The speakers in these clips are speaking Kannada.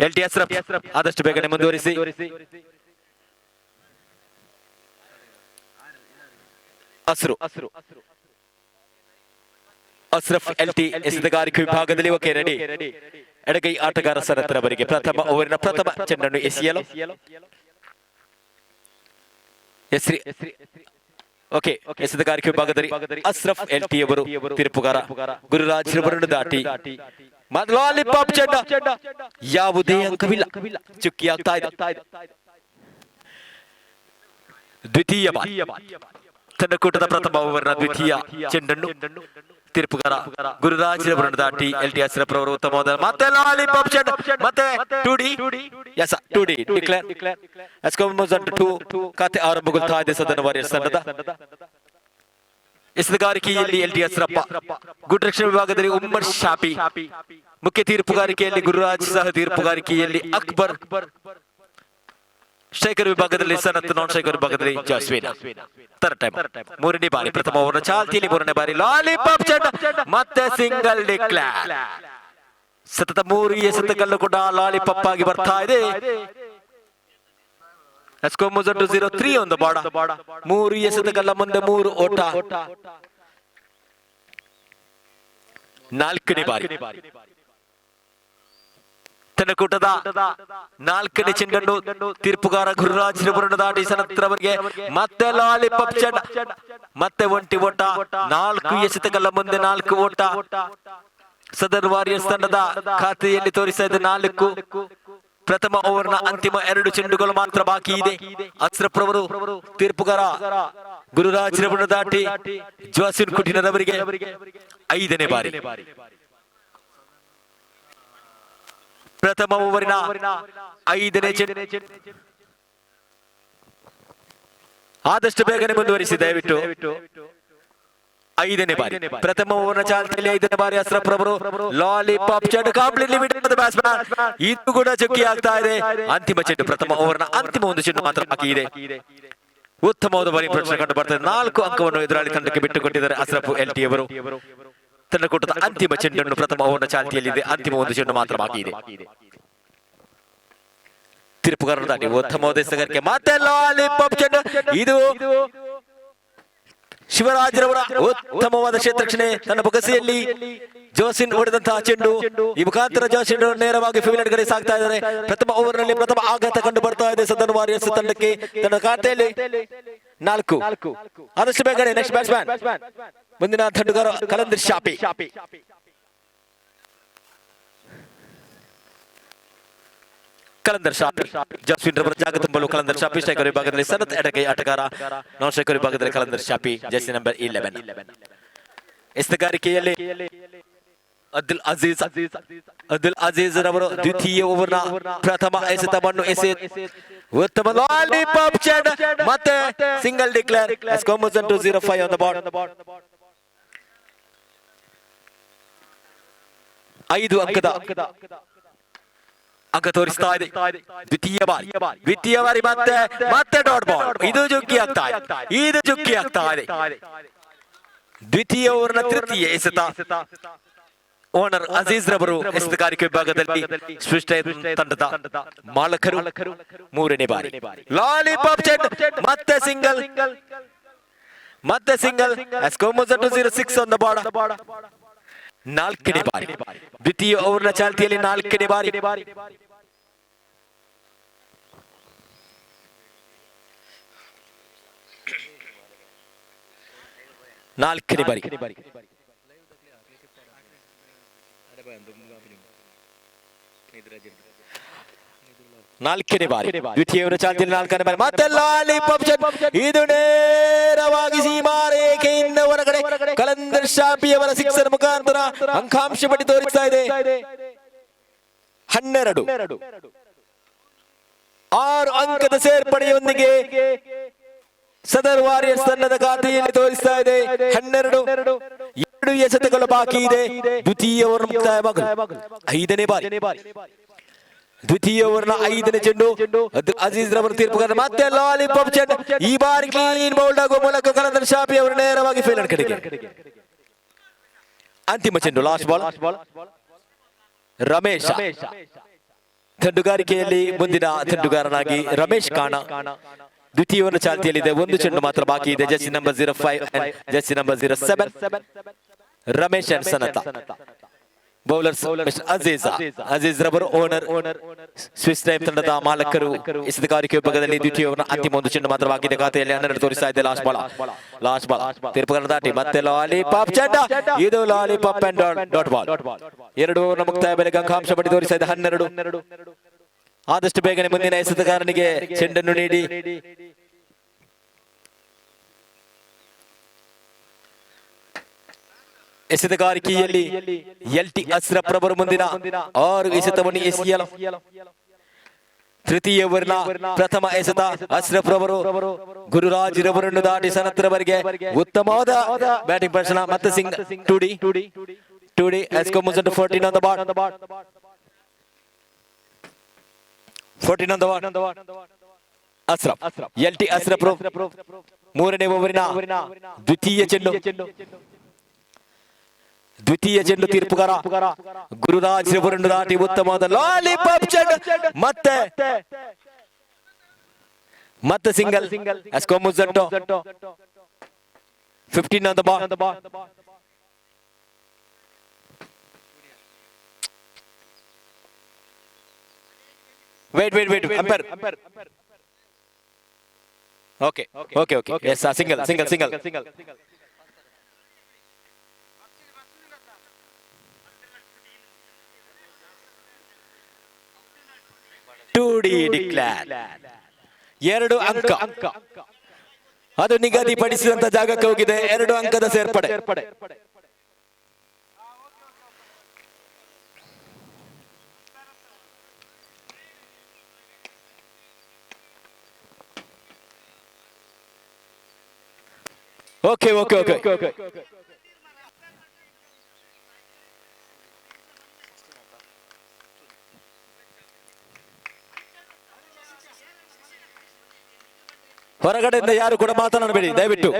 LT ಅಶ್ರಫ್ ಆದಷ್ಟು ಬೇಗನೆ ಮುಂದುವರಿಸಿ. ಅಶ್ರಫ್ LT ಎಸೆತಗಾರಿಕೆ ವಿಭಾಗದಲ್ಲಿ ಓಕೆ ರೆಡಿ. ಎಡಗೈ ಆಟಗಾರ ಸರತ್ರವರಿಗೆ ಪ್ರಥಮ ಓವರಿನ ಪ್ರಥಮ ಚೆಂಡನ್ನು ಎಸೆಯಲು ಓಕೆ ಎಸೆತಗಾರಿಕೆ ವಿಭಾಗದಲ್ಲಿ ಅಶ್ರಫ್ LT ಅವರು ತೀರ್ಪುಗಾರ ಗುರುರಾಜ್ ರವರನ್ನು ದಾಟಿ ಲಾಲಿಪಾಪ್ ಚೆಂಡ ಯಾವುದೇ ಅಂಕವಿಲ್ಲ, ಚುಕ್ಕಿಯಾಗ್ತಾ ಇದೆ. ದ್ವಿತೀಯ ಬಾರಿ ತಂಡಕೂಟದ ಪ್ರಥಮ ಓವರ್ನ ದ್ವಿತೀಯ ಚೆಂಡನ್ನು ತೀರ್ಪುಗಾರ ಗುರುರಾಜ್ ರವರನ್ನು ದಾಟಿ LT ಅಶ್ರಫ್ ರವರು ಉತ್ತಮವಾದ ಮತ್ತೆ ಲಾಲಿಪಾಪ್ ಚೆಂಡ ಮತ್ತೆ 2D ಡಿಕ್ಲೇರ್ ಖಾತೆ ಆರಂಭಗೊಳ್ತಾ ಇದೆ ಸದನ ವಾರಿಯರ್ಸ್ ತಂಡದ ಎಸೆತಗಾರಿಕೆಯಲ್ಲಿ LT ಅಶ್ರಫ್, ಗುಡ್ ರಕ್ಷಣಾ ವಿಭಾಗದಲ್ಲಿ ಉಮ್ಮರ್ ಶಾಫಿ, ಮುಖ್ಯ ತೀರ್ಪುಗಾರಿಕೆಯಲ್ಲಿ ಗುರುರಾಜ್, ಸಹ ತೀರ್ಪುಗಾರಿಕೆಯಲ್ಲಿ ಅಕ್ಬರ್, ಸ್ಟ್ರೈಕರ್ ವಿಭಾಗದಲ್ಲಿ ಸನತ್, ನಾನ್ ಸ್ಟ್ರೈಕರ್ ವಿಭಾಗದಲ್ಲಿ ಜಾಸ್ವಿನ್. ಥರ್ಡ್ ಟೈಮ್ ಮೂರನೇ ಬಾರಿ ಪ್ರಥಮ ಓವರ್ನ ಚಾಲ್ತಿಯಲ್ಲಿ ಮೂರನೇ ಬಾರಿ ಲಾಲಿಪಾಪ್ ಚೆಂಡ ಮತ್ತೆ ಸಿಂಗಲ್ ಡಿಕ್ಲೇರ್. ಸತತ 3 ಎಸೆತಗಳು ಕೂಡ ಲಾಲಿಪಾಪ್ ಆಗಿ ಬರ್ತಾ ಇದೆ. 0-3 on the board. 3 ಎಸೆತಗಳ ಮುಂದೆ 3 ಓಟ. 4ನೇ ಬಾರಿ ತಂಡಕೂಟದ 4ನೇ ಚೆಂಡನ್ನು ತೀರ್ಪುಗಾರ ಗುರುರಾಜ್ ರವರನ್ನು ದಾಟಿ ಸನತ್ರವರಿಗೆ ಮತ್ತೆ ಲಾಲಿಪಾಪ್ ಚೆಂಡ ಮತ್ತೆ ಒಂಟಿ ಓಟ. 4 ಎಸೆತಗಳ ಮುಂದೆ 4 ಓಟ. ಸದರ್ ವಾರಿಯರ್ಸ್ ತಂಡದ ಖಾತೆಯಲ್ಲಿ ತೋರಿಸ್ತಾ ಇದೆ 4. ಪ್ರಥಮ ಓವರ್ನ ಅಂತಿಮ 2 ಚೆಂಡುಗಳು ಮಾತ್ರ ಬಾಕಿ ಇದೆ. ಅಶ್ರಫ್ ರವರು ತೀರ್ಪುಗಾರ ಗುರುರಾಜ್ ರವರನ್ನು ದಾಟಿ ಜಾಸಿನ್ ಕುಟಿನರವರಿಗೆ 5ನೇ ಬಾರಿ ಪ್ರಥಮ ಓವರಿನ 5ನೇ ಚೆಂಡು. ಆದಷ್ಟು ಬೇಗನೆ ಮುಂದುವರಿಸಿ ದಯವಿಟ್ಟು. 5ನೇ ಬಾರಿ ಪ್ರಥಮ ಓವರ್ನ ಚಾಲ್ತಿಯಲ್ಲಿ 5ನೇ ಬಾರಿ ಅಶ್ರಫ್ ರವರು ಲಾಲಿಪಾಪ್ ಚೆಂಡು ಕಂಪ್ಲೀಟ್ಲಿ ಬಿಟ್ಟಿದ್ದ ಬ್ಯಾಟ್ಸ್ಮನ್. ಇದು ಕೂಡ ಚುಕ್ಕಿ ಆಗ್ತಾ ಇದೆ. ಅಂತಿಮ ಚೆಂಡು ಪ್ರಥಮ ಓವರ್ನ ಅಂತಿಮ 1 ಚೆಂಡು ಮಾತ್ರ ಬಾಕಿ ಇದೆ. ಉತ್ತಮವಾದ ಬಾಲಿಂಗ್ ಪ್ರದರ್ಶನ ಕಂಡು ಬರ್ತದೆ. 4 ಅಂಕವನ್ನು ಎದುರಾಳಿ ತಂಡಕ್ಕೆ ಬಿಟ್ಟುಕೊಟ್ಟಿದ್ದಾರೆ ಅಶ್ರಫ್ LT ಅವರು. ತಂಡಕೂಟದ ಅಂತಿಮ ಚೆಂಡನ್ನು ಪ್ರಥಮ ಓವರ್ನ ಚಾಲ್ತಿಯಲ್ಲಿದೆ. ಅಂತಿಮ 1 ಚೆಂಡು ಮಾತ್ರ ಬಾಕಿ ಇದೆ. ತೀರ್ಪುಗಾರರು ದಾಟಿ ಉತ್ತಮವಾದ ಎಸೆತಗಾರಿಕೆ ಮತ್ತೆ ಲಾಲಿಪಾಪ್ ಚೆಂಡು. ಇದು ಶಿವರಾಜ್ ರವರ ಉತ್ತಮವಾದ ಕ್ಷೇತ್ರಕ್ಷಣೆ. ತನ್ನ ಬೊಗಸೆಯಲ್ಲಿ ಜಾಸಿನ್ ಹೊಡೆದಂತಹ ಚೆಂಡು. ಈ ಮುಖಾಂತರ ಜಾಸಿನ್ ನೇರವಾಗಿ ಫೀಲ್ಡ್ ಕಡೆ ಸಾಗ್ತಾ ಇದ್ದಾರೆ. ಪ್ರಥಮ ಓವರ್ ನಲ್ಲಿ ಪ್ರಥಮ ಆಘಾತ ಕಂಡು ಬರ್ತಾ ಇದೆ ಸದನ್ ವಾರಿಯರ್ಸ್ ತಂಡಕ್ಕೆ. ತನ್ನ ಖಾತೆಯಲ್ಲಿ 4. ಆದಷ್ಟು ಬೇಗನೆ ನೆಕ್ಸ್ಟ್ ಬ್ಯಾಟ್ಸ್ಮನ್ ಮುಂದಿನ ತಂಡಗಾರ ಕಲಂದರ್ ಶಾಫಿ. ಜಾಸ್ವಿನ್ ರವರ ಜಾಗ ತುಂಬಲು ಕಲಂದರ್ ಶಾಫಿ. ಸ್ಟ್ರೈಕರ್ ವಿಭಾಗದಲ್ಲಿ ಸನತ್, ಎಡಗೈ ಆಟಗಾರ, ನಾನ್ ಸ್ಟ್ರೈಕರ್ ವಿಭಾಗದಲ್ಲಿ ಕಲಂದರ್ ಶಾಫಿ, ಜೆರ್ಸಿ ನಂಬರ್ 11. ಎಸೆತಗಾರಿಕೆಯಲ್ಲಿ ಅಬ್ದುಲ್ ಅಜೀಜ್ ರವರು ದ್ವಿತೀಯ ಓವರ್ನ ಪ್ರಥಮ ಎಸೆತವನ್ನು ಉತ್ತಮ ಲಾಲಿಪಾಪ್ ಚೆಂಡ ಮತ್ತೆ single declare. 0-5 on the board. 5 ಅಂಕದ ಅಂಕ ತೋರಿಸ್ತಾ ಇದೆ. ದ್ವಿತೀಯ ಬಾರಿ ಮತ್ತೆ ಡಾಟ್ ಬಾಲ್. ಇದು ಚುಕ್ಕಿ ಆಗ್ತಾ ಇದೆ. ದ್ವಿತೀಯ ಓವರ್ನ ತೃತೀಯ ಎಸೆತ. ಓನರ್ ಅಜೀಜ್ ರವರು ಎಸೆತಗಾರಿಕೆ ವಿಭಾಗದಲ್ಲಿ ಸೃಷ್ಟ ತಂಡದ ಮಾಲಕರು. 3ನೇ ಬಾರಿ ಲಾಲಿಪಾಪ್ ಚೆಂಡು ಮತ್ತೆ ಸಿಂಗಲ್. 0-6 on the board. 4ನೇ ಬಾರಿ ದ್ವಿತೀಯ ಓವರ್ನ ಚಾಲ್ತಿಯಲ್ಲಿ 4ನೇ ಬಾರಿ ದ್ವಿತೀಯ ಓವರ್ನ ಚಾಲ್ತಿಯಲ್ಲಿ 4ನೇ ಬಾರಿ ಮತ್ತೆ ಲಾಲಿಪಾಪ್ ಚೆಂಡು. ಇದು ನೇರವಾಗಿ ಸೀಮಾರೇಖೆಯಿಂದ ಹೊರಗಡೆ ಕಲಂದರ್ ಶಾಫಿ ಅವರ 6 ಮುಖಾಂತರ ಅಂಕಾಂಶ ಪಟ್ಟಿ ತೋರಿಸ್ತಾ ಇದೆ. 12. 6 ಅಂಕದ ಸೇರ್ಪಡೆಯೊಂದಿಗೆ ಸದರ್ ವಾರಿಯರ್ಸ್ ತಂಡದ ಖಾತೆಯಲ್ಲಿ ತೋರಿಸ್ತಾ ಇದೆ 12. 2 ಎಸೆತಗಳು ಬಾಕಿ ಇದೆ. ದ್ವಿತೀಯ ಓವರ್ ಮುಕ್ತಾಯವಾಗಲು 5ನೇ ಬಾರಿ ದ್ವಿತೀಯ ಓವರ್ನ 5ನೇ ಚೆಂಡು. ಅಜೀಜ್ ರವರ ತೀರ್ಪುಗಾರ ಮತ್ತೆ ಲಾಲಿಪಾಪ್ ಚೆಂಡು. ಈ ಬಾರಿ ಕ್ಲೀನ್ ಬೌಲ್ಡ್ ಆಗುವ ಮೂಲಕ ಕಲಂದರ್ ಶಾಫಿ ಅವರು ನೇರವಾಗಿ ಫೀಲ್ಡ್ ಕಡೆಗೆ. ಅಂತಿಮ ಚೆಂಡು ಲಾಸ್ಟ್ ಬಾಲ್. ರಮೇಶ ತಂಡುಗಾರಿಕೆಯಲ್ಲಿ ಮುಂದಿನ ತಂಡುಗಾರನಾಗಿ ರಮೇಶ್ ಕಾಣ ದ್ವಿತೀಯವನ್ನು ಚಾಲ್ತಿಯಲ್ಲಿದೆ. ಒಂದು ಚೆಂಡು ಮಾತ್ರ ಬಾಕಿ ಇದೆ. Jersey number 05 jersey number 07 Ramesh and Sanath. Bowlers Aziz ರವರು ಓನರ್ ಸ್ವಿಸ್ ಟೈಮ್ ತಂಡದ ಮಾಲಕರು. ಎಸೆತಗಾರಿಕೆ ವಿಭಾಗದಲ್ಲಿ ದ್ವಿತೀಯವನ್ನು ಅಂತಿಮ ಒಂದು ಚೆಂಡು ಮಾತ್ರ ಬಾಕಿ ಇದೆ. ಖಾತೆಯಲ್ಲಿ 12 ತೋರಿಸ್ತಾ ಇದೆ. ಲಾಸ್ಟ್ ಬಾಲ್ ತೀರ್ಪುಗಳನ್ನು ದಾಟಿ ಮತ್ತೆ ಲಾಲಿಪಾಪ್ ಚೆಂಡ. ಇದು ಲಾಲಿಪಾಪ್ ಅಂಡ್ ಡಾಟ್ ಬಾಲ್. 2 ಓವರ್ನ ಮುಕ್ತಾಯ ಬೆಲೆಗೆ ಅಂಕಾಂಶ ಪಡಿ ತೋರಿಸ್ತಾ ಇದೆ 12. ಆದಷ್ಟು ಬೇಗನೆ ಮುಂದಿನ ಎಸೆತಗಾರನಿಗೆ ಚೆಂಡನ್ನು ನೀಡಿ ಎಸೆತಗಾರಿಕೆಯಲ್ಲಿ LT ಅಶ್ರಫ್ ರವರು ಮುಂದಿನ 6 ಎಸೆತವನ್ನು ಎಸೆಯಲು ತೃತೀಯ ಓವರ್ನ ಪ್ರಥಮ ಎಸೆತ ಅಶ್ರಫ್ ರವರು ಗುರುರಾಜ್ ರವರನ್ನು ದಾಟಿ ಸನತ್ ರವರಿಗೆ ಉತ್ತಮವಾದ ಬ್ಯಾಟಿಂಗ್ ಪ್ರದರ್ಶನ. ಮತ್ತೆ Singh 2D has come to 14 on the board. 14 on the board. Ashraf LT Ashraf ಮೂರನೇ ಓವರಿನ ದ್ವಿತೀಯ ಚೆಂಡು ತೀರ್ಪುಗಾರ ಗುರುರಾಜ್ ರವರನ್ನು ದಾಟಿ ಉತ್ತಮವಾದ ಲಾಲಿಪಾಪ್ ಚೆಂಡು. ಮತ್ತೆ single. 15 on the ball. Wait. Umpire. Okay. Yes, single. 2D declare. 2 ಅಂಕ ಅದು ನಿಗದಿಪಡಿಸಿದಂತ ಜಾಗಕ್ಕೆ ಹೋಗಿದೆ. 2 ಅಂಕದ ಸೇರ್ಪಡೆ. ಓಕೆ ಹೊರಗಡೆಯಿಂದ ಯಾರು ಕೂಡ ಮಾತನಾಡಬೇಡಿ ದಯವಿಟ್ಟು.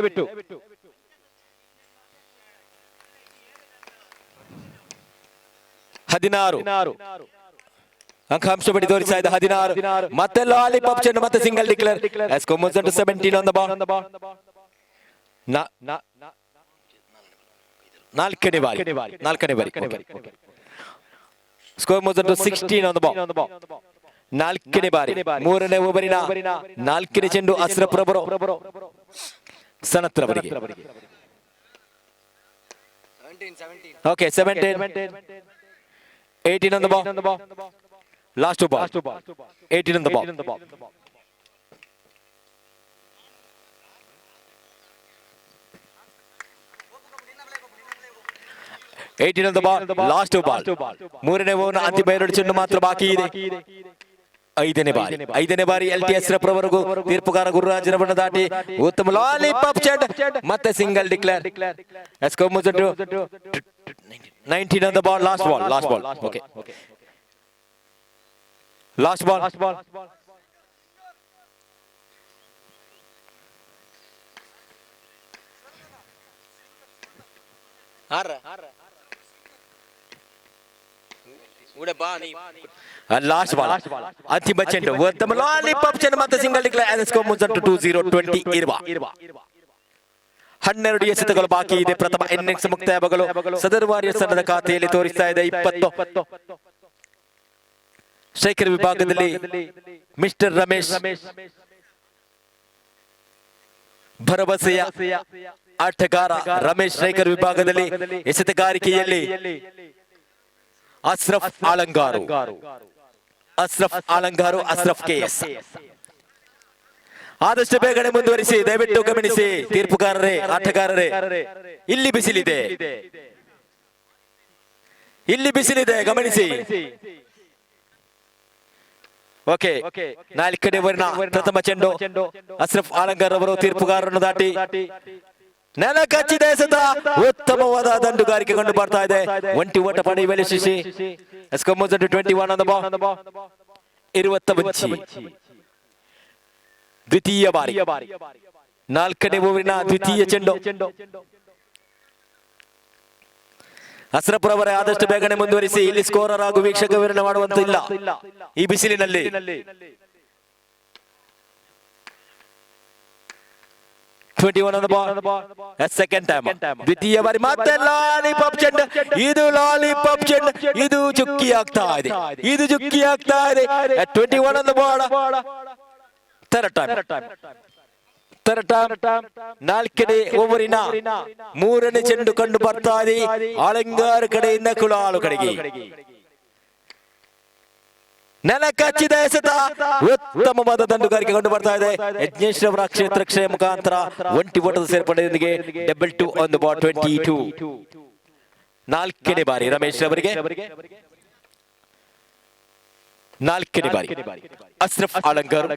ಹದಿನಾರು ಅಂಕಾಂಶ ಪಡಿ ತೋರಿಸ್ತಾ ಇದೆ 16. ಮತ್ತೆ ಲಾಲಿಪಾಪ್ ಚೆಂಡು ಮತ್ತೆ single declare. 17 on the ball. ನಾಲ್ಕನೇ ಬಾರಿ. Score 16 on the ball. 4ನೇ ಬಾರಿ 3ನೇ ಓವರಿನ 4ನೇ ಚೆಂಡು ಅಶ್ರಫ್ ರವರು ಸನತ್ ರವರಿಗೆ. Okay 17. 18 on the ball. Last ball. 18 on the ball. 18 on the ball. Last ball. 3ನೇ ಓವರ್ನ ಅಂತಿಮ 2 ಚೆಂಡು ಮಾತ್ರ ಬಾಕಿ ಇದೆ. 5ನೇ ಬಾರಿ LT ಅಶ್ರಫ್ ರವರೆಗೂ ತೀರ್ಪುಗಾರ ಗುರುರಾಜ್ ರವರನ್ನು ದಾಟಿ ಉತ್ತಮ ಲಾಲಿಪಾಪ್ ಚೆಂಡು ಮತ್ತೆ single declare. 19 on the ball. Last ball. Okay. Last ball. Last ball ಅಂತಿಮ ಚೆಂಡು ಉತ್ತಮ ಲಾಲಿಪಾಪ್ ಚೆಂಡು ಮತ್ತೆ ಸಿಂಗಲ್ ಡಿಕ್ಲೇರ್. 2020 ಇರುವ 12 ಎಸೆತಗಳು ಬಾಕಿ ಇದೆ. ಪ್ರಥಮ ಇನ್ನಿಂಗ್ಸ್ ಮುಕ್ತಾಯವಾಗಲು ಸದರ್ ವಾರಿಯರ್ಸ್ ತಂಡದ ಖಾತೆಯಲ್ಲಿ ತೋರಿಸ್ತಾ ಇದೆ 20. ಸ್ಟ್ರೈಕರ್ ವಿಭಾಗದಲ್ಲಿ ಮಿಸ್ಟರ್ ರಮೇಶ್ ಭರವಸೆಯ ಆಟಗಾರ ರಮೇಶ್. ಸ್ಟ್ರೈಕರ್ ವಿಭಾಗದಲ್ಲಿ ಎಸೆತಗಾರಿಕೆಯಲ್ಲಿ ಅಶ್ರಫ್ ಆಲಂಗಾರು ಅಶ್ರಫ್ KS. ಆದಷ್ಟು ಬೇಗನೆ ಮುಂದುವರಿಸಿ ದಯವಿಟ್ಟು ಗಮನಿಸಿ ತೀರ್ಪುಗಾರರೇ, ಆಟಗಾರರೇ. ಇಲ್ಲಿ ಬಿಸಿಲಿದೆ ಗಮನಿಸಿ. ಓಕೆ 4ನೇ ಓವರಿನ ಪ್ರಥಮ ಚೆಂಡು ಅಶ್ರಫ್ ಆಲಂಗಾರ್ ಅವರು ತೀರ್ಪುಗಾರರನ್ನು ದಾಟಿ ನೆಲ ಕಚ್ಚಿದ ಎಸೆತ. ಉತ್ತಮವಾದ ದಂಡುಗಾರಿಕೆ ಕಂಡು ಬರ್ತಾ ಇದೆ. 20 ಓಟ ಪಡೆಯುವಲ್ಲಿ ಶಿಶಿ. 21 on the ball. 20 ಬಂಚಿ. ದ್ವಿತೀಯ ಬಾರಿ 4ನೇ ಓವರಿನ ದ್ವಿತೀಯ ಚೆಂಡು ಅಸ್ರಪುರ ಅವರೇ ಆದಷ್ಟು ಬೇಗನೆ ಮುಂದುವರಿಸಿ. ಇಲ್ಲಿ ಸ್ಕೋರರ್ ಹಾಗೂ ವೀಕ್ಷಕ ವಿವರಣೆ ಮಾಡುವಂತಿಲ್ಲ ಈ ಬಿಸಿಲಿನಲ್ಲಿ. 21 on the ball. A second time. ದ್ವಿತೀಯ ಬಾರಿ ಮತ್ತೆ ಲಾಲಿಪಾಪ್ ಚೆಂಡು. ಇದು ಲಾಲಿಪಾಪ್ ಚೆಂಡು. ಇದು ಚುಕ್ಕಿ ಆಗ್ತಾ ಇದೆ. 21 on the ball. Third time. ನಾಲ್ಕನೇ ಓವರಿನ ಮೂರನೇ ಚೆಂಡು ಕಂಡು ಬರ್ತಾ ಇದೆ ಆಳಂಗಾರ್ ಕಡೆಯಿಂದ ಕುಲಾಲು ಕಡೆಗೆ. ನೆಲಕಚ್ಚಿದ ಎಸೆತ ಉತ್ತಮವಾದ ದಂಡುಗಾರಿಕೆ ಕಂಡು ಬರ್ತಾ ಇದೆ ಯಜ್ಞೇಶ್ ಅವರ ಕ್ಷೇತ್ರ ಕ್ಷಯ ಮುಖಾಂತರ. ಒಂಟಿ ಓಟದ ಸೇರ್ಪಡೆಯೊಂದಿಗೆ 2 on the ball. 22. ನಾಲ್ಕನೇ ಬಾರಿ ರಮೇಶ್ ಅವರಿಗೆ. ನಾಲ್ಕನೇ ಬಾರಿ ಅಶ್ರಫ್ ಆಳಂಗಾರ್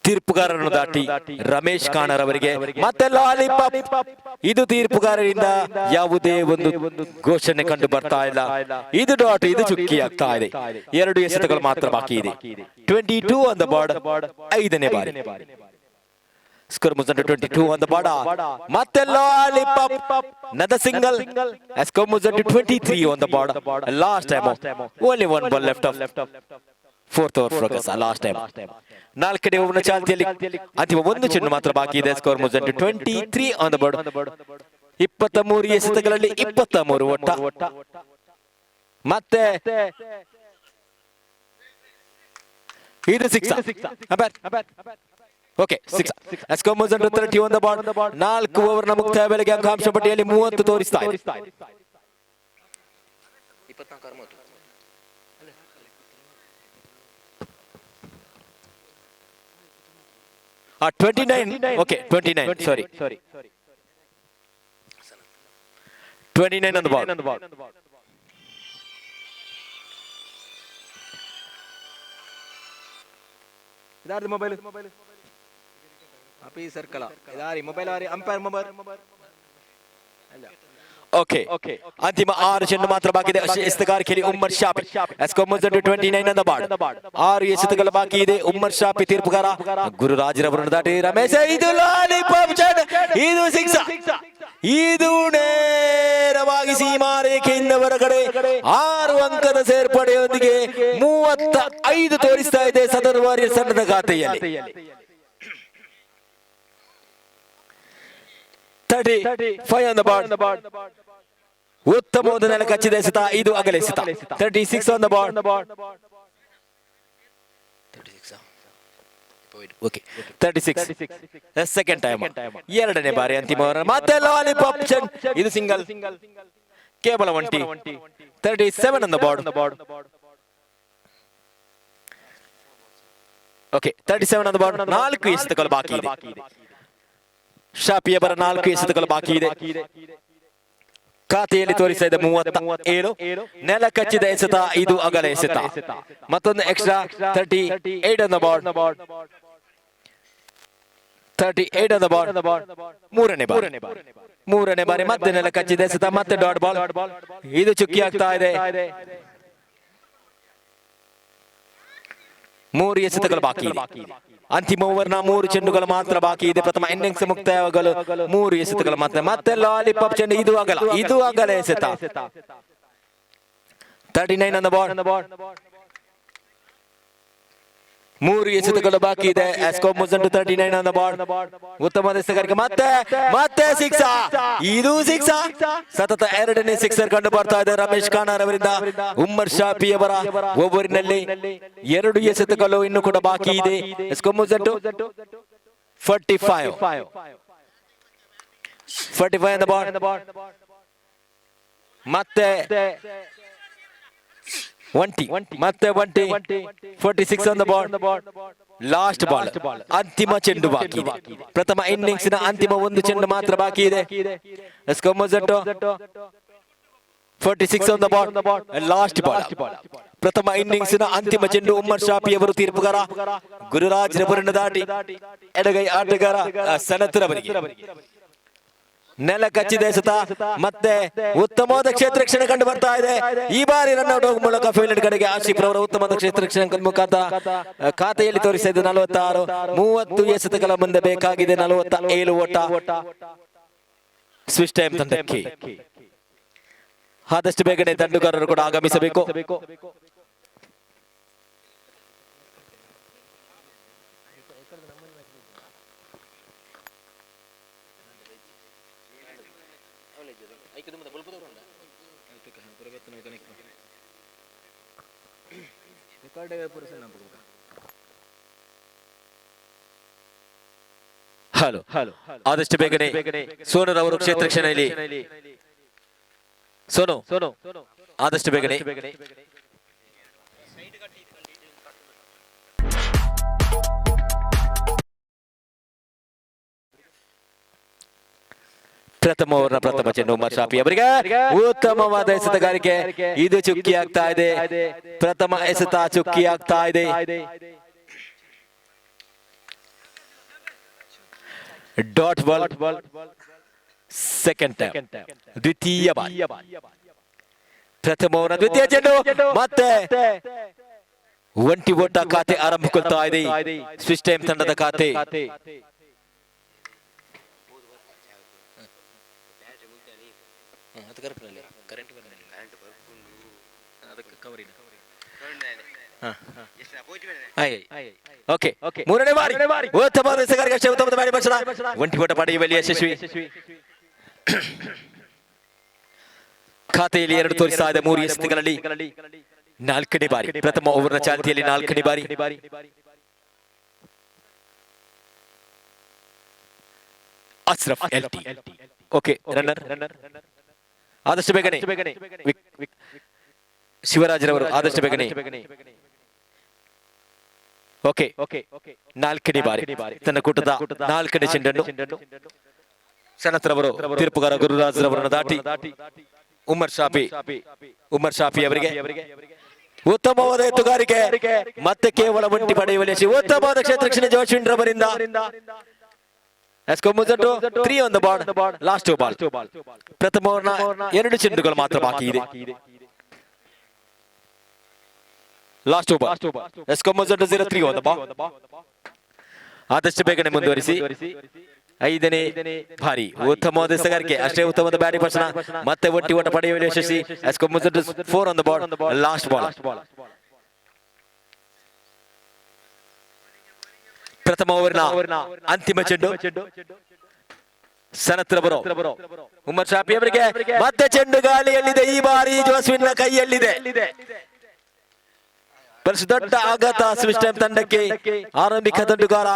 ತೀರ್ಪುಗಾರರನ್ನು ದಾಟಿ ರಮೇಶ್ ಖಾನರ್ ಅವರಿಗೆ ಮತ್ತೆ ಲಾಲಿಪಾಪ್. ಇದು ತೀರ್ಪುಗಾರರಿಂದ ಯಾವುದೇ ಒಂದು ಘೋಷಣೆ ಕಂಡು ಬರ್ತಾ ಇಲ್ಲ. ಇದು ಡಾಟ್. ಇದು ಚುಕ್ಕಿ ಆಗ್ತಾ ಇದೆ. 2 ಎಸೆತಗಳು ಮಾತ್ರ ಬಾಕಿ ಇದೆ. 22 on the board. ಐದನೇ ಬಾರಿ ಸ್ಕೋರ್ ಮುಜ್ 22 on the board. ಮತ್ತೆ ಲಾಲಿಪಾಪ್ another single. ಸ್ಕೋರ್ ಮುಜ್ 23 on the board. Last time only one ball left of fourth over focus. Last time ನಾಲ್ಕನೇ ಓವರ್ನ ಚಾಲ್ತಿಯಲ್ಲಿ ಅಂತಿಮ ಒಂದು ಚೆಂಡು ಮಾತ್ರ ಬಾಕಿ ಇದೆ. ಸ್ಕೋರ್ ಮುಜ್ 23 on the board. 23 ಎಸೆತಗಳಲ್ಲಿ 23 ಓಟ. ಮತ್ತೆ ಇದು 6. ಓಕೆ 6. ಸ್ಕೋರ್ ಮುಜ್ 30 on the board. 4 ಓವರ್ನ ಮುಕ್ತಾಯ ವೇಳೆಗೆ ಅಂಕಾಂಶ ಪಟ್ಟಿಯಲ್ಲಿ 30 ತೋರಿಸ್ತಾ ಇದೆ. 29. Okay, 29. Sorry. 29 on the ball. इधर मोबाइल आप ही सर्कल इधर मोबाइल आ रही अंपायर मोबाइल. ಓಕೆ ಅಂತಿಮ 6 ಚೆಂಡು ಮಾತ್ರ ಬಾಕಿ ಇದೆ. ಎಸೆತಗಾರ ಖೇಲಿ ಉಮ್ಮರ್ ಶಾಪಿ. ಸ್ಕೋರ್ ಮುಜ್ 29 on the board. 6 ಎಸೆತಗಳು ಬಾಕಿ ಇದೆ. ಉಮ್ಮರ್ ಶಾಪಿ ತೀರ್ಪುಗಾರ ಗುರುರಾಜರವರನ್ನು ದಾಟಿ ರಮೇಶ್. ಇದು ಲಾಲಿಪಾಪ್ ಚೆಂಡು. ಇದು 6. ಇದು ನೇರವಾಗಿ ಸೀಮಾ ರೇಖೆಯಿಂದ ಹೊರಗಡೆ 6 ಅಂಕದ ಸೇರ್ಪಡೆಯೊಂದಿಗೆ 35 ತೋರಿಸ್ತಾ ಇದೆ ಸದರ್ ವಾರಿಯರ್ಸ್ ತಂಡದ ಖಾತೆಯಲ್ಲಿ. 35 on the board. ಉತ್ತಮವಾದ ನೆಲ ಕಚ್ಚಿದ ಎಸೆತ. ಇದು ಅಗಲ ಎಸೆತ. 36 on the board. Okay 36. Second time. ಎರಡನೇ ಬಾರಿ ಅಂತಿಮ ಮತ್ತೆ ಲಾಲಿಪಾಪ್ ಚೆಂಡು. ಇದು ಸಿಂಗಲ್. ಕೇವಲ ಒಂಟಿ. 37 on the board. Okay 37 on the board. 4 ಎಸೆತಗಳು ಬಾಕಿ ಇದೆ. ಶಾಪಿಯವರ 4 ಎಸೆತಗಳು ಬಾಕಿ ಇದೆ. ಖಾತೆಯಲ್ಲಿ ತೋರಿಸ್ತಾ ಇದೆ 37. ನೆಲ ಕಚ್ಚಿದ ಎಸೆತ. ಇದು ಅಗಲ ಎಸೆತ. ಮತ್ತೊಂದು extra 38 on the board. 38 on the board. ಮೂರನೇ ಬಾರಿ ಮತ್ತೆ ನೆಲ ಕಚ್ಚಿದ ಎಸೆತ. ಮತ್ತೆ ಡಾಟ್ ಬಾಲ್. ಇದು ಚುಕ್ಕಿ ಆಗ್ತಾ ಇದೆ. 3 ಎಸೆತಗಳು ಬಾಕಿ ಇದೆ. ಅಂತಿಮ ಓವರ್ನ 3 ಚೆಂಡುಗಳು ಮಾತ್ರ ಬಾಕಿ ಇದೆ. ಪ್ರಥಮ ಇನ್ನಿಂಗ್ಸ್ ಮುಕ್ತಾಯವಾಗಲು 3 ಎಸೆತಗಳು ಮಾತ್ರ. ಮತ್ತೆ ಲಾಲಿಪಾಪ್ ಚೆಂಡು. ಇದು ಅಗಲ ಎಸೆತ. 39 on the board. 3 ಎಸೆತಗಳು ಬಾಕಿ ಇದೆ. ಸ್ಕೋರ್ ಮುಜ್ 39 on the board. ಉತ್ತಮ ಎಸೆತಗಾರಿಕೆ. ಮತ್ತೆ 6. ಇದು 6. ಸತತ 2ನೇ ಸಿಕ್ಸರ್ ಕಂಡು ಬರ್ತಾ ಇದೆ ರಮೇಶ್ ಖಾನರ್ ಅವರಿಂದ. ಉಮ್ಮರ್ ಶಾಪಿ ಅವರ ಓವರಿನಲ್ಲಿ 2 ಎಸೆತಗಳು ಇನ್ನು ಕೂಡ ಬಾಕಿ ಇದೆ. ಸ್ಕೋರ್ ಮುಜ್ 45 on the board. ಮತ್ತೆ ಒಂಟಿ. 46 on the board. Last ball. ಅಂತಿಮ ಚೆಂಡು ಬಾಕಿ ಇದೆ. ಪ್ರಥಮ ಇನ್ನಿಂಗ್ಸ್ ನ ಅಂತಿಮ ಒಂದು ಚೆಂಡು ಮಾತ್ರ ಬಾಕಿ ಇದೆ. ಸ್ಕೋರ್ ಮುಜ್ 46 on the board. Last ball. ಪ್ರಥಮ ಇನ್ನಿಂಗ್ಸ್ ನ ಅಂತಿಮ ಚೆಂಡು. ಉಮ್ಮರ್ ಶಾಪಿ ಅವರು ತೀರ್ಪುಗಾರ ಗುರುರಾಜ್ ರವರನ್ನು ದಾಟಿ ಎಡಗೈ ಆಟಗಾರ ಸನತ್ ರವರಿಗೆ ನೆಲ ಕಚ್ಚಿದ ಎಸೆತ. ಮತ್ತೆ ಉತ್ತಮವಾದ ಕ್ಷೇತ್ರ ರಕ್ಷಣೆ ಕಂಡು ಬರ್ತಾ ಇದೆ. ಈ ಬಾರಿ ರನ್ಔಟ್ ಹೋಗುವ ಮೂಲಕ ಫೀಲ್ಡ್ ಕಡೆಗೆ ಆಶಿಫ್ ರವರ ಉತ್ತಮವಾದ ಕ್ಷೇತ್ರ ರಕ್ಷಣೆ ಮುಖಾಂತರ ಖಾತೆಯಲ್ಲಿ ತೋರಿಸ್ತಾ ಇದೆ 46. 30 ಎಸೆತಗಳ ಮುಂದೆ ಬೇಕಾಗಿದೆ 47 ಓಟ. ಸ್ವಿಚ್ ಟೈಮ್ ತಂಡಕ್ಕೆ ಆದಷ್ಟು ಬೇಗನೆ ದಂಡುಗಾರರು ಕೂಡ ಆಗಮಿಸಬೇಕು. ಹಲೋ, ಆದಷ್ಟು ಬೇಗನೆ ಸೋನುರವರು ಕ್ಷೇತ್ರ ರಕ್ಷಣೆಯಲ್ಲಿ ಸೋನು ಆದಷ್ಟು ಬೇಗನೆ ಪ್ರಥಮ ಚೆಂಡು ಉಮರ್ ಶಾಫಿ ಅವರಿಗೆ ಉತ್ತಮವಾದ ಎಸೆತಗಾರಿಕೆ. ಇದು ಚುಕ್ಕಿ ಆಗ್ತಾ ಇದೆ. ಪ್ರಥಮ ಎಸೆತ ಚುಕ್ಕಿ ಆಗ್ತಾ ಇದೆ. ಡಾಟ್ ಬಾಲ್ ಸೆಕೆಂಡ್ ಟೈಮ್, ದ್ವಿತೀಯ ಬಾಲ್. ಪ್ರಥಮ ಓವರ್ನ ದ್ವಿತೀಯ ಚೆಂಡು ಮತ್ತೆ ಒಂಟಿ ಓಟ ಖಾತೆ ಆರಂಭಗೊಳ್ತಾ ಇದೆ. ಸ್ವಿಚ್ ಟೈಮ್ ತಂಡದ ಖಾತೆ. ಮೂರನೇ ಬಾರಿ ಉತ್ತಮವಾದ ಎಸೆಗಾರಿಕೆ, ಅಷ್ಟೇ ಉತ್ತಮವಾದ ಬ್ಯಾಟಿಂಗ್ ಭಾಷಣ. ಒಂಟಿ ಓಟ ಪಡೆಯುವಲ್ಲಿ ಯಶಸ್ವಿ. ಖಾತೆಯಲ್ಲಿ 2 ತೋರಿಸ್ತಾ ಇದೆ. 3 ಎಸೆತಗಳಲ್ಲಿ 4ನೇ ಬಾರಿ. ಪ್ರಥಮ ಓವರ್ನ ಚಾಲ್ತಿಯಲ್ಲಿ 4ನೇ ಬಾರಿ. ಅಶ್ರಫ್ LT. ಓಕೆ, ರನ್ನರ್ ಆದಷ್ಟು ಬೇಗನೆ. ಶಿವರಾಜ್ರವರು ಆದಷ್ಟು ಬೇಗನೆ. ಓಕೆ, 4ನೇ ಬಾರಿ ತನ್ನ ಕೂಟದ 4ನೇ ಚೆಂಡನ್ನು ಸನತ್ರವರು ತೀರ್ಪುಗಾರ ಗುರುರಾಜ್ರವರನ್ನು ದಾಟಿ ಉಮರ್ ಶಾಫಿ ಅವರಿಗೆ ಉತ್ತಮವಾದ ಎತ್ತುಗಾರಿಕೆ. ಮತ್ತೆ ಕೇವಲ ಒಂಟಿ ಪಡೆಯುವಲ್ಲಿ ಉತ್ತಮವಾದ ಕ್ಷೇತ್ರ ರಕ್ಷಣೆ ಜೋಶ್ವಿನ್ ರವರಿಂದ. Three on the board, last 2 ball. ಪ್ರಥಮ ಓವರ್ನ 2 ಚೆಂಡುಗಳು ಮಾತ್ರ ಬಾಕಿ ಇದೆ. Last 2 ball. ಎಸ್ಕೊಮೊಜೆಂಟೊ 0-3 on the ball. ಆದಷ್ಟು ಬೇಗನೆ ಮುಂದುವರಿಸಿ. 5ನೇ ಬಾರಿ ಉತ್ತಮವಾದ ಎಸೆಗಾರಿಕೆ, ಅಷ್ಟೇ ಉತ್ತಮವಾದ ಬ್ಯಾಟಿಂಗ್ ಭಾಷಣ. ಮತ್ತೆ ಒಂಟಿ ಓಟ ಪಡೆಯುವಲ್ಲಿ ಯಶಸ್ವಿ. ಎಸ್ಕೊಮೊಜೆಂಟೊ 4 on the board, last ball. ಪ್ರಥಮ ಓವರ್ನ ಅಂತಿಮ ಚೆಂಡು ಸನತ್ರವರು ಉಮರ್ ಶಾಫಿ ಅವರಿಗೆ. ಮತ್ತೆ ಚೆಂಡು ಗಾಳಿಯಲ್ಲಿದೆ. ಈ ಬಾರಿ ಜೋಸ್ವಿನ್ ಕೈಯಲ್ಲಿದೆ. ದೊಡ್ಡ ಆಘಾತ ಸ್ವಿಚ್ ಟೈಮ್ ತಂಡಕ್ಕೆ. ಆರಂಭಿಕ ದಂಡುಗಾರ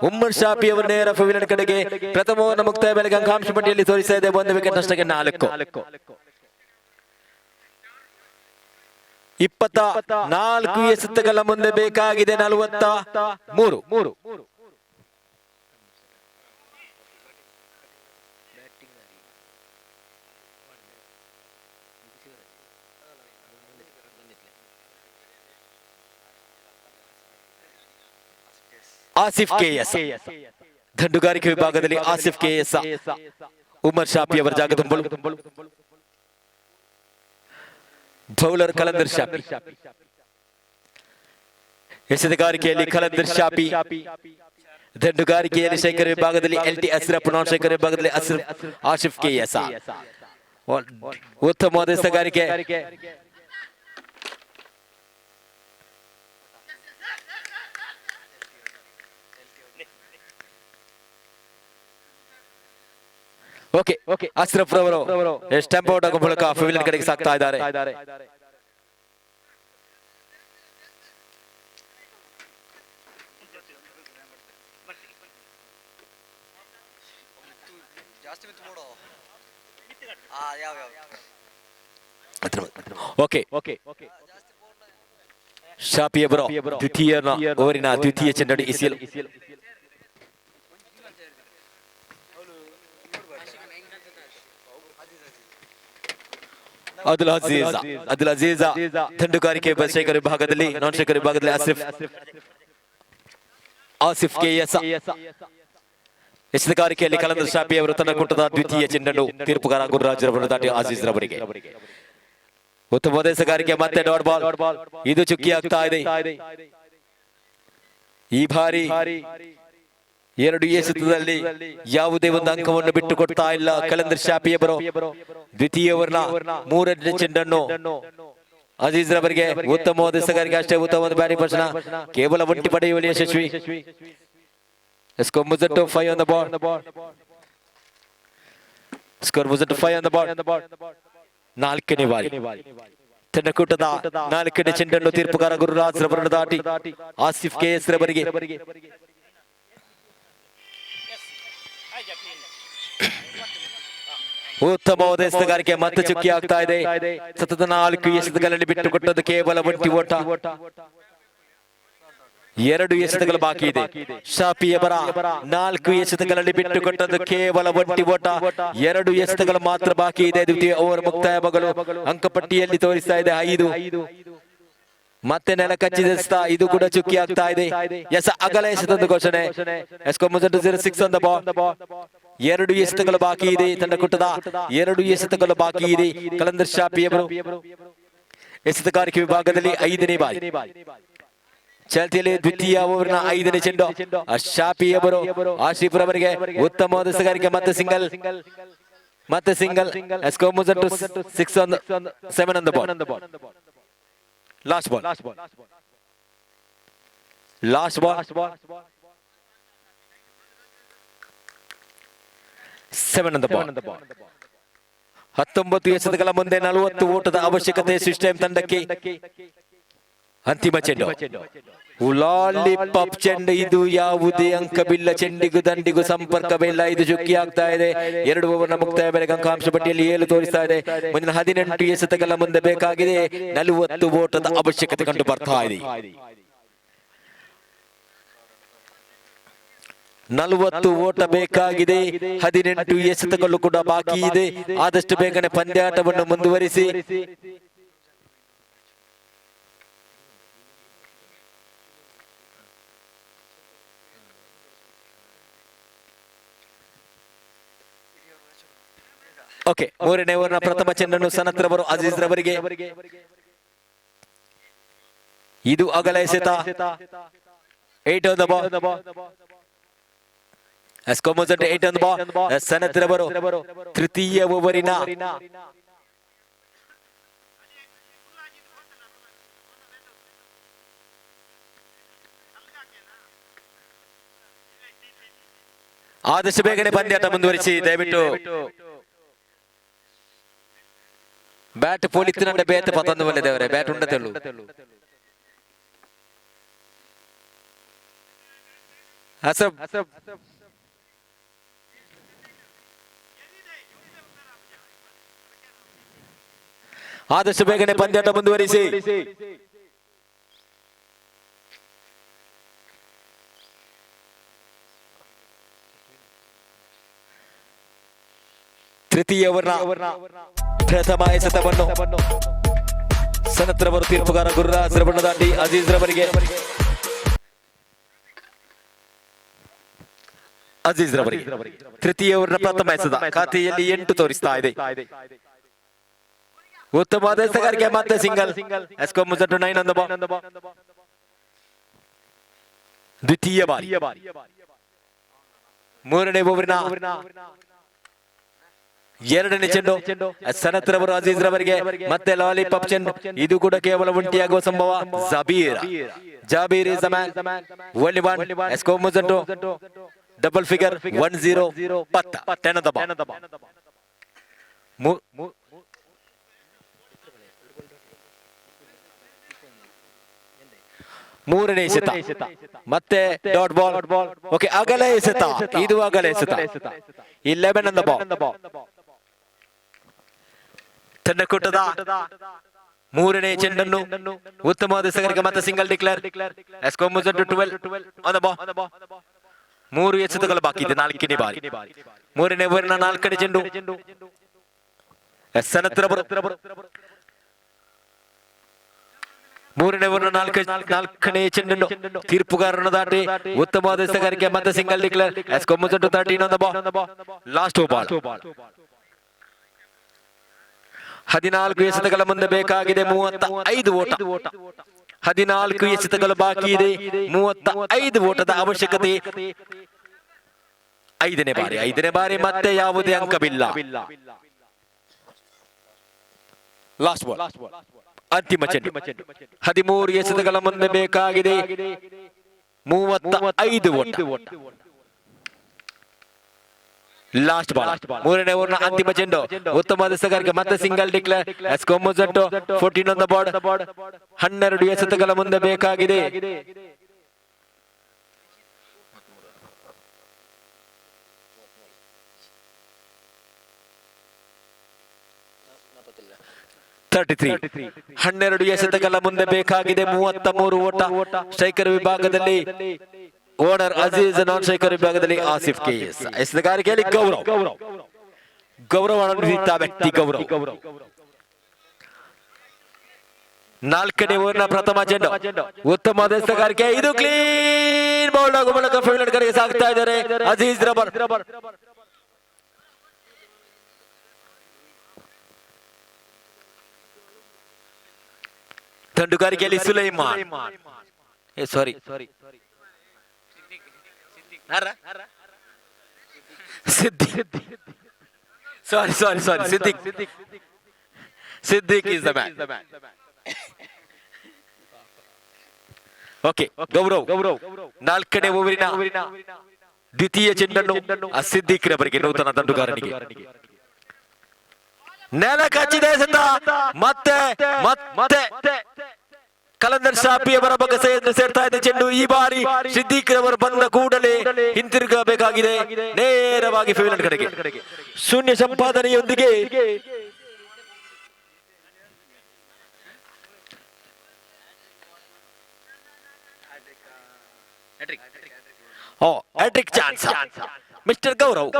ಉಮರ್ ಶಾಫಿ ಅವರು ನೇರ ಪವಿಲಿಯನ್ ಕಡೆಗೆ. ಪ್ರಥಮ ಓವರ್ನ ಮುಕ್ತಾಯ ಬೆಲೆಗೆ ಅಂಕಾಂಶ ಪಟ್ಟಿಯಲ್ಲಿ ತೋರಿಸ್ತಾ ಇದೆ 1 ವಿಕೆಟ್ ನಷ್ಟಕ್ಕೆ 4. 24 ಎಸೆತಗಳ ಮುಂದೆ ಬೇಕಾಗಿದೆ 43. ಆಸಿಫ್ KS ದಂಡುಗಾರಿಕೆ ವಿಭಾಗದಲ್ಲಿ ಆಸಿಫ್ KS ಉಮರ್ ಶಾಫಿ ಅವರ ಜಾಗ ತುಂಬಲು. ಬೌಲರ್ ಕಲಂದರ್ ಶಾಫಿ. ಎಸೆತಗಾರಿಕೆಯಲ್ಲಿ ಕಲಂದರ್ ಶಾಫಿ. ದಂಡುಗಾರಿಕೆಯಲ್ಲಿ ಶೇಖರ್ ವಿಭಾಗದಲ್ಲಿ LT ಅಶ್ರಫ್. ನಾನ್ ಶೇಖರ್ ವಿಭಾಗದಲ್ಲಿ ಆಸಿಫ್ KS. ಉತ್ತಮವಾದ ಎಸೆತಗಾರಿಕೆ. ಓಕೆ, ಅಶ್ರಫ್ ರವರು ಸ್ಟಂಪ್ ಔಟ್ ಆಗುವ ಮೂಲಕ ಪವಿಲಿಯನ್ ಕಡೆಗೆ ಸಾಕ್ತಾ ಇದ್ದಾರೆ. ಓಕೆ, ಶಾಫಿ ಅವರು ದ್ವಿತೀಯ ಓವರಿನ ದ್ವಿತೀಯ ಚೆಂಡು ಇಸಿಲ್. ಅಬ್ದುಲ್ ಅಜೀಜ್ ದಂಡುಗಾರಿಕೆ ಶೇಖರ್ ವಿಭಾಗದಲ್ಲಿ, ನಾನ್ ಶೇಖರ್ ವಿಭಾಗದಲ್ಲಿ ಆಸಿಫ್ KS. ಎಸೆತಗಾರಿಕೆಯಲ್ಲಿ ಕಲಂದರ್ ಶಾಫಿ ಅವರು ತನ್ನ ಕೂಟದ ದ್ವಿತೀಯ ಚೆಂಡನ್ನು ತೀರ್ಪುಗಾರ ಗುರುರಾಜ್ ರವರನ್ನು ದಾಟಿ ಆಜೀಜ್ ರವರಿಗೆ. ಉತ್ತಮವಾದ ಎಸೆಗಾರಿಕೆ. ಮತ್ತೆ ಡಾಟ್ ಬಾಲ್. ಇದು ಚುಕ್ಕಿ ಆಗ್ತಾ ಇದೆ. ಈ ಬಾರಿ 2 ಎಸೆತದಲ್ಲಿ ಯಾವುದೇ ಒಂದು ಅಂಕವನ್ನು ಬಿಟ್ಟು ಕೊಡ್ತಾ ಇಲ್ಲ ಕಲಂದರ್ ಶಾಪಿಯವರು. ದ್ವಿತೀಯ ಓವರ್ನ 3ನೇ ಚೆಂಡನ್ನು ಅಜೀಜ್ ರವರಿಗೆ ಉತ್ತಮವಾದ ಎಸೆಗಾರಿಕೆ, ಅಷ್ಟೇ ಉತ್ತಮವಾದ ಬ್ಯಾಟಿಂಗ್ ಪ್ರದರ್ಶನ, ಕೇವಲ ಒಂಟಿ ಪಡೆಯುವಲ್ಲಿ ಯಶಸ್ವಿ. Score moves it to 5 on the board. Score moves it to 5 on the board. 4ನೇ ಬಾರಿ ತಂಡಕೂಟದ 4ನೇ ಚೆಂಡನ್ನು ತೀರ್ಪುಗಾರ ಗುರುರಾಜ್ ರವರನ್ನು ದಾಟಿ ಆಸಿಫ್ ಕೆಎಸ್ ರವರಿಗೆ ಉತ್ತಮವಾದ ಎಸೆಗಾರಿಕೆ ಮತ್ತೆ ಚುಕ್ಕಿ ಆಗ್ತಾ ಇದೆ. ಸತತ 4 ಎಸೆತಗಳಲ್ಲಿ ಬಿಟ್ಟು ಕೊಟ್ಟದ್ದು ಕೇವಲ ಒಂಟಿ ಓಟ. 2 ಎಸೆತಗಳು ಬಾಕಿ ಇದೆ. ಶಾಪಿಯವರ 4 ಎಸೆತಗಳಲ್ಲಿ ಬಿಟ್ಟು ಕೊಟ್ಟದ್ದು ಕೇವಲ ಒಂಟಿ ಓಟ. 2 ಎಸೆತಗಳು ಮಾತ್ರ ಬಾಕಿ ಇದೆ. ದ್ವಿತೀಯ ಓವರ್ ಮುಕ್ತಾಯವಾಗಲು ಅಂಕಪಟ್ಟಿಯಲ್ಲಿ ತೋರಿಸ್ತಾ ಇದೆ 5. ಮತ್ತೆ ನೆಲ ಕಚ್ಚಿದ ಇದು ಕೂಡ ಚುಕ್ಕಿ ಆಗ್ತಾ ಇದೆ. ಅಗಲ ಎಸೆತದ ಘೋಷಣೆ. Score moves it to 0-6 on the board. 2 ಎಸೆತಗಳು ಬಾಕಿ ಇದೆ. ತಂಡಕೂಟದ 2 ಎಸೆತಗಳು ಬಾಕಿ ಇದೆ. ಕಲಂದರ್ ಶಾಪಿಯವರು ಎಸೆತಗಾರಿಕೆ ವಿಭಾಗದಲ್ಲಿ 5ನೇ ಬಾರಿ ಚಾಲ್ತಿಯಲ್ಲಿ ದ್ವಿತೀಯ ಓವರ್ನ 5ನೇ ಚೆಂಡು. ಶಾಪಿಯವರು ಆಶೀಫ್ ರವರಿಗೆ ಉತ್ತಮವಾದ ಎಸೆಗಾರಿಕೆ, ಮತ್ತೆ single. Score moves it to 7 on the board. Last ball. 7 on the board. 19 ಎಸೆತಗಳ ಮುಂದೆ 40 ಓಟದ ಅವಶ್ಯಕತೆ ಸಿಸ್ಟಮ್ ತಂಡಕ್ಕೆ. ಅಂತಿಮ ಚೆಂಡು ಲಾಲಿಪಾಪ್ ಚೆಂಡು. ಇದು ಯಾವುದೇ ಅಂಕವಿಲ್ಲ, ಚೆಂಡಿಗೂ ದಂಡಿಗೂ ಸಂಪರ್ಕವಿಲ್ಲ. ಇದು ಚುಕ್ಕಿ ಆಗ್ತಾ ಇದೆ. 2 ಓವರ್ನ ಮುಕ್ತಾಯ ವೇಳೆಗೆ ಅಂಕಾಂಶ ಪಟ್ಟಿಯಲ್ಲಿ 7 ತೋರಿಸ್ತಾ ಇದೆ. ಮುಂದಿನ 18 ಎಸೆತಗಳ ಮುಂದೆ ಬೇಕಾಗಿದೆ 40 ಓಟದ ಅವಶ್ಯಕತೆ ಕಂಡು ಬರ್ತಾ ಇದೆ. 40 ಓಟ ಬೇಕಾಗಿದೆ. 18 ಎಸೆತಗಳು ಕೂಡ ಬಾಕಿ ಇದೆ. ಆದಷ್ಟು ಬೇಗನೆ ಪಂದ್ಯಾಟವನ್ನು ಮುಂದುವರಿಸಿ. ಓಕೆ, 3ನೇ ಓವರ್ನ ಪ್ರಥಮ ಚೆಂಡನ್ನು ಸನತ್ ರವರು ಅಜೀಜ್ ರವರಿಗೆ. ಇದು ಅಗಲ ಎಸೆತ. 8 on the ball. Score moves it to 8 on the ball. Sanath ರವರು ತೃತೀಯ ಓವರಿನ ಆದಷ್ಟು ಬೇಗನೆ ಪಂದ್ಯಾಟ ಮುಂದುವರಿಸಿ. ದಯವಿಟ್ಟು ಬ್ಯಾಟ್ ಪೋಲಿತ್ತಿನ ಬೇತ 11 ಒಳ್ಳೆದೇವರೇ ಬ್ಯಾಟ್ ಉಂಡತೆಳು. ಆದಷ್ಟು ಬೇಗನೆ ಪಂದ್ಯಾಟ ಮುಂದುವರಿಸಿ. ತೃತೀಯ ಓವರ್ನ ಪ್ರಥಮ ಎಸೆತವನ್ನು ಸನತ್ ರವರು ತೀರ್ಪುಗಾರ ಗುರುರಾಜ್ ರವರನ್ನು ದಾಟಿ ಅಜೀಜ್ ರವರಿಗೆ. ತೃತೀಯ ಓವರ್ನ ಪ್ರಥಮ ಎಸೆತ ಖಾತೆಯಲ್ಲಿ 8 ತೋರಿಸ್ತಾ ಇದೆ. ಉತ್ತಮವಾದ ಎಸೆಗಾರಿಕೆ, ಮತ್ತೆ single. Score moves it to 9 on the ball. ದ್ವಿತೀಯ ಬಾರಿ 3ನೇ ಓವರ್ನ 2ನೇ ಚೆಂಡು. ಸನತ್ ರವರು ಅಜೀಜ್ ರವರಿಗೆ ಮತ್ತೆ ಲಾಲಿಪಾಪ್ ಚೆಂಡು. ಇದು ಕೂಡ ಕೇವಲ ಒಂಟಿಯಾಗುವ ಸಂಭವ. Jabir is the man. Only one. Score moves it to double figure. 10 10 on the ball. 3ನೇ ಎಸೆತ ಮತ್ತೆ ಡಾಟ್ ಬಾಲ್. ಓಕೆ, ಅಗಲ ಎಸೆತ. ಇದು ಅಗಲ ಎಸೆತ. 11 on the ball. ತಂಡಕೂಟದ 3ನೇ ಚೆಂಡನ್ನು ಉತ್ತಮವಾದ ಎಸೆಗಾರಿಕೆ, ಮತ್ತೆ single declare. Score moves it to 12 on the ball. 3 ಎಸೆತಗಳು ಬಾಕಿ ಇದೆ. 4ನೇ ಬಾರಿ 3ನೇ ಓವರ್ನ 4ನೇ ಚೆಂಡು. ಸನತ್ ರವರು 3ನೇ ಓವರ್ನ 4ನೇ ಚೆಂಡನ್ನು ತೀರ್ಪುಗಾರರನ್ನು ದಾಟಿ ಉತ್ತಮವಾದ ಎಸೆಗಾರಿಕೆ, ಮತ್ತೆ single declare. Score moves it to 13 on the ball. Last ball. 14 ಎಸೆತಗಳ ಮುಂದೆ ಬೇಕಾಗಿದೆ 35 ಓಟ. 14 ಎಸೆತಗಳು ಬಾಕಿ ಇದೆ. 35 ಓಟದ ಅವಶ್ಯಕತೆ. ಐದನೇ ಬಾರಿ ಮತ್ತೆ ಯಾವುದೇ ಅಂಕವಿಲ್ಲ. ಲಾಸ್ಟ್ ಬಾಲ್, ಅಂತಿಮ ಚೆಂಡು. 13 ಎಸೆತಗಳ ಮುಂದೆ ಬೇಕಾಗಿದೆ 35 ಓಟ. ಲಾಸ್ಟ್ ಬಾಲ್, ಮೂರನೇ ಓವರ್ನ ಅಂತಿಮ ಚೆಂಡು. ಉತ್ತಮವಾದ ಎಸೆತಗಾರಿಕೆ, ಮತ್ತೆ ಸಿಂಗಲ್ ಡಿಕ್ಲೇರ್. ಎಸ್ಕೊಮೊಜೆಂಟೊ 14 ಆನ್ ದ ಬೋರ್ಡ್. 12 ಎಸೆತಗಳ ಮುಂದೆ ಬೇಕಾಗಿದೆ. ಹನ್ನೆರಡು ಎಸೆತಗಳ ಮುಂದೆ ಬೇಕಾಗಿದೆ 33 ಓಟ. ಸ್ಟ್ರೈಕರ್ ವಿಭಾಗದಲ್ಲಿ ಓನರ್ ಅಜೀಜ್, ನಾನ್ ಸ್ಟ್ರೈಕರ್ ವಿಭಾಗದಲ್ಲಿ ಆಸಿಫ್ ಕೆಎಸ್. ಎಸೆತಗಾರಿಕೆಯಲ್ಲಿ ಗೌರವಾನ್ವಿತ ವ್ಯಕ್ತಿ ಗೌರವ್. 4ನೇ ಓವರ್ನ ಪ್ರಥಮ ಚೆಂಡು. ಉತ್ತಮವಾದ ಎಸೆತಗಾರಿಕೆ, ಇದು ಕ್ಲೀನ್ ಬೌಲ್ಡ್ ಆಗುವ ಮೂಲಕ ಫೀಲ್ಡರ್ ಕಡೆಗೆ ಸಾಗ್ತಾ ಇದ್ದಾರೆ ಅಜೀಜ್ ರಬರ್. ದಂಡುಗಾರಿಕೆಯಲ್ಲಿ Sulaiman, sorry Siddiq is the man. Okay, Gaurav 4ನೇ ಓವರಿನ ದ್ವಿತೀಯ ಚೆಂಡನ್ನು ಸಿದ್ದಿಕ್ ರವರಿಗೆ, ನೂತನ ದಂಡುಗಾರನಿಗೆ. ನೆಲ ಕಚ್ಚಿದೆ ಎಸೆತ. ಮತ್ತೆ ಕಲಂದರ್ ಶಾಪಿ ಅವರ ಬಗಸೆಯನ್ನು ಸೇರ್ತಾ ಇದೆ ಚೆಂಡು. ಈ ಬಾರಿ ಸಿದ್ದಿಕ್ ರವರು ಬಂದ ಕೂಡಲೇ ಹಿಂತಿರುಗಬೇಕಾಗಿದೆ ನೇರವಾಗಿ ಫೀಲ್ಡ್ ಕಡೆಗೆ. ಶೂನ್ಯ ಸಂಪಾದನೆಯೊಂದಿಗೆ ಹ್ಯಾಟ್ರಿಕ್ ಚಾನ್ಸ್. ಮಿಸ್ಟರ್ ಗೌರವ್,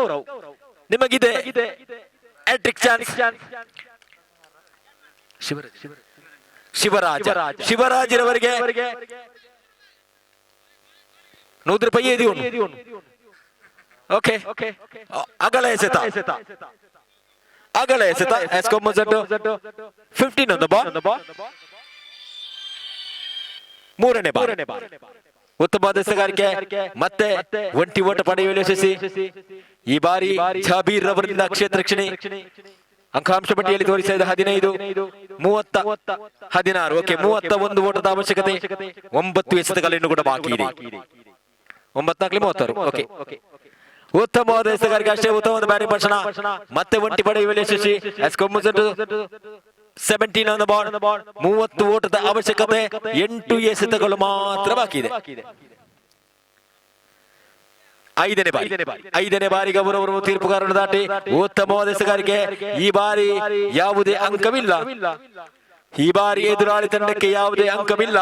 ನಿಮಗಿದೆ ಹ್ಯಾಟ್ರಿಕ್ ಚಾನ್ಸ್. ಶಿವರಾಜ್ರವರಿಗೆ 100 ರೂಪಾಯಿ ಏದಿ ಉಂಟು. ಓಕೆ, ಅಗಲ ಎಸೆತ. ಎಸ್ಕೊಮೊಜೆಂಟೊ 15 ಆನ್ ದ ಬಾಲ್. ಮೂರನೇ ಬಾಲ್, ಉತ್ತಮವಾದ ಎಸೆತಗಾರಿಕೆ, ಮತ್ತೆ ಒಂಟಿ ಓಟ ಪಡೆಯುವಲ್ಲಿ ಯಶಸ್ವಿ. ಈ ಬಾರಿ ಜಾಬೀರ್ ರವರಿಂದ ಕ್ಷೇತ್ರ ರಕ್ಷಣೆ. ಅಂಕಾಂಶ ಪಟ್ಟಿಯಲ್ಲಿ ತೋರಿಸಿದ 15, 30, 16. ಓಕೆ, 31 ಓಟದ ಅವಶ್ಯಕತೆ. 9 ಎಸೆತಗಳು ಕೂಡ ಬಾಕಿ ಇದೆ. 9-36. ಓಕೆ, ಉತ್ತಮವಾದ ಎಸೆತಗಾರಿಕೆ, ಅಷ್ಟೇ ಉತ್ತಮವಾದ ಬ್ಯಾಟಿಂಗ್ ಭಾಷಣ. ಮತ್ತೆ ಒಂಟಿ ಪಡೆಯುವಲ್ಲಿ ಯಶಸ್ವಿ. ಎಸ್ಕೊಮೊಜೆಂಟೊ 17 ಆನ್ ದ ಬಾಲ್. 30 ಓಟದ ಅವಶ್ಯಕತೆ. 8 ಎಸೆತಗಳು ಮಾತ್ರ ಬಾಕಿ ಇದೆ. ಐದನೇ ಬಾರಿ ಗೌರವರು ತೀರ್ಪುಗಾರನ್ನು ದಾಟಿ ಉತ್ತಮವಾದ ಎಸೆತಗಾರಿಕೆ. ಈ ಬಾರಿ ಯಾವುದೇ ಅಂಕವಿಲ್ಲ. ಈ ಬಾರಿ ಎದುರಾಳಿ ತಂಡಕ್ಕೆ ಯಾವುದೇ ಅಂಕವಿಲ್ಲ.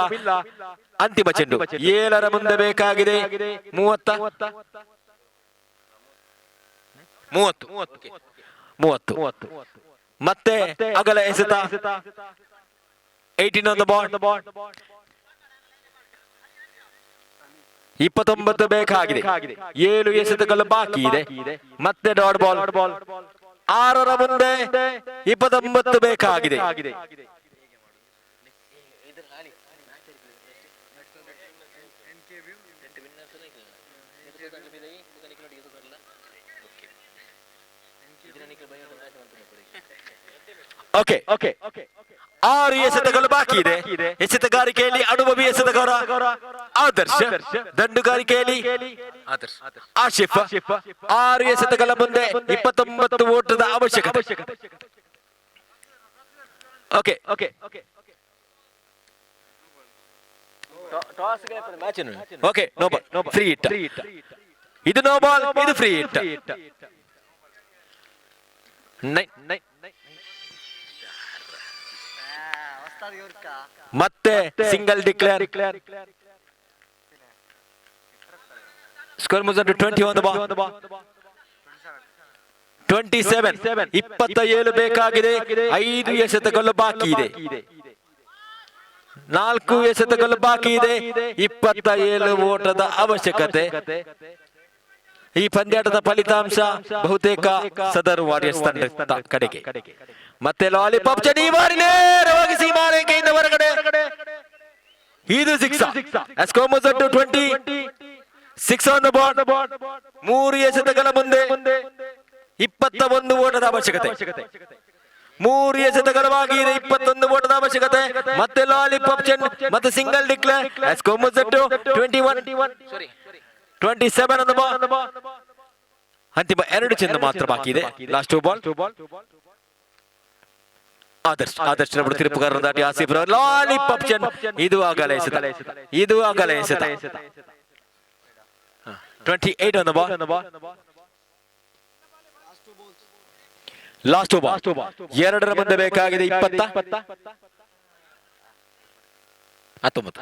ಅಂತಿಮ ಚೆಂಡು 7ರ ಮುಂದೆ ಬೇಕಾಗಿದೆ 30. ಮತ್ತೆ ಅಗಲ ಎಸೆತ. 18 ಆನ್ ದ ಬಾಲ್. 29 ಬೇಕಾಗಿದೆ. 7 ಎಸೆತಗಳು ಬಾಕಿ ಇದೆ. ಮತ್ತೆ ಡಾಟ್ ಬಾಲ್. 6ರ ಮುಂದೆ 29 ಬೇಕಾಗಿದೆ. ಓಕೆ, 6 ಎಸೆತಗಳು ಬಾಕಿ ಇದೆ. ಎಸೆತಗಾರಿಕೆಯಲ್ಲಿ ಅನುಭವಿ ಎಸೆತಗಾರ ಆದರ್ಶ, ದಂಡುಗಾರಿಕೆಯಲ್ಲಿ ಆಶಿಫ್. 6 ಎಸೆತಗಳ ಮುಂದೆ 29 ಓಟದ ಅವಶ್ಯಕತೆ. Okay, okay, no ball, free hit. ಇದು ನೋ ಬಾಲ್, ಇದು ಫ್ರೀ ಹಿಟ್. ಮತ್ತೆ ಸಿಂಗಲ್ ಡಿಕ್ಲೇರ್. ಎಸ್ಕೊಮೊಜೆಂಟೊ 20 ಆನ್ ದ ಬಾಲ್. 27. 27 ಬೇಕಾಗಿದೆ. 5 ಎಸೆತಗಳು ಬಾಕಿ ಇದೆ. 4 ಎಸೆತಗಳು ಬಾಕಿ ಇದೆ. 27 ಓಟದ ಅವಶ್ಯಕತೆ. ಈ ಪಂದ್ಯಾಟದ ಫಲಿತಾಂಶ ಬಹುತೇಕ ಸದರ್ ವಾರಿಯರ್ಸ್ ತಂಡ ಕಡೆಗೆ. ಮತ್ತೆ ಲಾಲಿಪಾಪ್ ಚೆಂಡು ಈ ಬಾರಿ ನೇರವಾಗಿ ಸೀಮಾರೇಖೆಯಿಂದ ಹೊರಗಡೆ. ಇದು 6. ಎಸ್ಕೊಮೊಜೆಂಟೊ 26 ಆನ್ ದ ಬಾಲ್. 3 ಎಸೆತಗಳ ಮುಂದೆ 21 ಓಟದ ಅವಶ್ಯಕತೆ. 3 ಎಸೆತಗಳ ಬಾಕಿ ಇದೆ, 21 ಓಟದ ಅವಶ್ಯಕತೆ. ಮತ್ತೆ ಲಾಲಿಪಾಪ್ ಚೆಂಡು ಮತ್ತೆ single declare. ಎಸ್ಕೋ ಮುಸೆಟ್ಟು 27 on the ball. ಅಂತಿಮ 2 ಚೆಂಡು ಮಾತ್ರ ಬಾಕಿ ಇದೆ. Last 2 ball. ಆದರ್ಶ್ ರವರು ತಿರುಪುಗಾರರ ದಾಟಿ ಆಸಿಫ್ ರವರು ಲಾಲಿಪಾಪ್ ಚೆಂಡು. ಇದು ಅಗಲ ಎಸೆತ. 28 on the ball. Last 2 ball. 2 ಮುಂದೆ ಬೇಕಾಗಿದೆ 20. 19.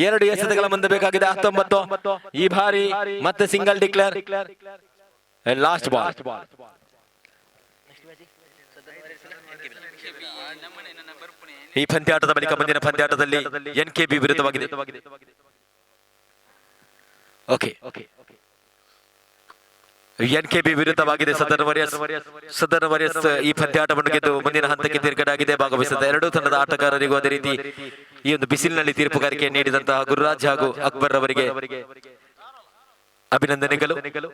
2 ಎಸೆತಗಳ ಮುಂದೆ ಬೇಕಾಗಿದೆ 19. ಈ ಬಾರಿ ಮತ್ತೆ ಸಿಂಗಲ್ ಡಿಕ್ಲೇರ್. Last ball. ಈ ಪಂದ್ಯಾಟದ ಬಳಿಕ ಮುಂದಿನ ಪಂದ್ಯಾಟದಲ್ಲಿ ಎನ್ಕೆಬಿ ವಿರುದ್ಧವಾಗಿದೆ. ಎನ್ಕೆಬಿ ವಿರುದ್ಧವಾಗಿದೆ. ಸದರ್ನ್ ವಾರಿಯರ್ಸ್ ಈ ಪಂದ್ಯಾಟವನ್ನು ಗೆದ್ದು ಮುಂದಿನ ಹಂತಕ್ಕೆ ತಿರುಗಡಾಗಿದೆ. ಭಾಗವಹಿಸಿದ ಎರಡೂ ತಂಡದ ಆಟಗಾರರಿಗೂ ಅದೇ ರೀತಿ ಈ ಒಂದು ಬಿಸಿಲಿನಲ್ಲಿ ತೀರ್ಪುಗಾರಿಕೆ ನೀಡಿದಂತಹ ಗುರುರಾಜ್ ಹಾಗೂ ಅಕ್ಬರ್ ಅವರಿಗೆ ಅಭಿನಂದನೆಗಳು.